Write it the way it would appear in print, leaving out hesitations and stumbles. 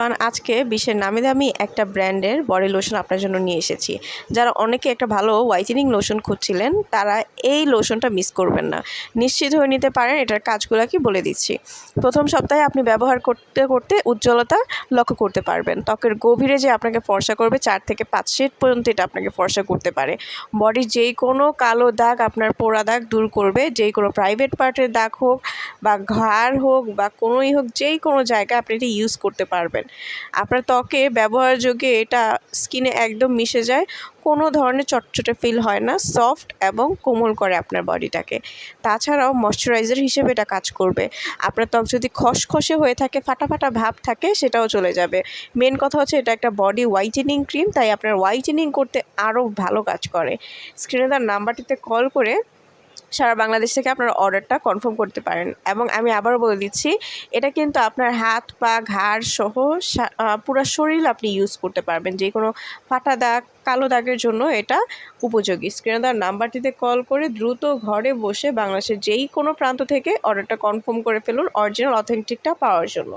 কারণ আজকে বিশ্বের নামি দামি একটা ব্র্যান্ডের বডি লোশন আপনার জন্য নিয়ে এসেছি। যারা অনেকে একটা ভালো হোয়াইটেনিং লোশন খুঁজছিলেন তারা এই লোশনটা মিস করবেন না। নিশ্চিত হয়ে নিতে পারেন এটার কাজগুলো কি বলে দিচ্ছি। প্রথম সপ্তাহে আপনি ব্যবহার করতে করতে উজ্জ্বলতা লক্ষ্য করতে পারবেন। ত্বকের গভীরে যে আপনাকে ফর্সা করবে 4 থেকে 5 শেড পর্যন্ত এটা আপনাকে ফর্সা করতে পারে। বডির যেই কোনো কালো দাগ, আপনার পোড়া দাগ দূর করবে। যেই কোনো প্রাইভেট পার্টের দাগ হোক বা ঘাড় হোক বা কোনোই হোক, যেই কোনো জায়গায় আপনি এটা ইউজ করতে পারবেন। আপনার ত্বকে ব্যবহারযোগ্য এটা স্কিনে একদম মিশে যায়, কোনো ধরনের চটচটে ফিল হয় না, সফট এবং কোমল করে আপনার বডিটাকে। তাছাড়াও ময়শ্চারাইজার হিসেবে এটা কাজ করবে। আপনার ত্বক যদি খসখসে হয়ে থাকে, ফাটা ফাটা ভাব থাকে, সেটাও চলে যাবে। মেন কথা হচ্ছে এটা একটা বডি হোয়াইটেনিং ক্রিম, তাই আপনার হোয়াইটেনিং করতে আরও ভালো কাজ করে। স্ক্রিনে তার নাম্বারটিতে কল করে সারা বাংলাদেশ থেকে আপনার অর্ডারটা কনফার্ম করতে পারেন। এবং আমি আবারও বলে দিচ্ছি, এটা কিন্তু আপনার হাত পা ঘাড় সহ পুরো শরীর আপনি ইউজ করতে পারবেন। যে কোনো ফাটা দাগ, কালো দাগের জন্য এটা উপযোগী। স্ক্রিনে দেওয়ার নাম্বারটিতে কল করে দ্রুত ঘরে বসে বাংলাদেশের যেই কোনো প্রান্ত থেকে অর্ডারটা কনফার্ম করে ফেলুন অরিজিনাল অথেন্টিকটা পাওয়ার জন্য।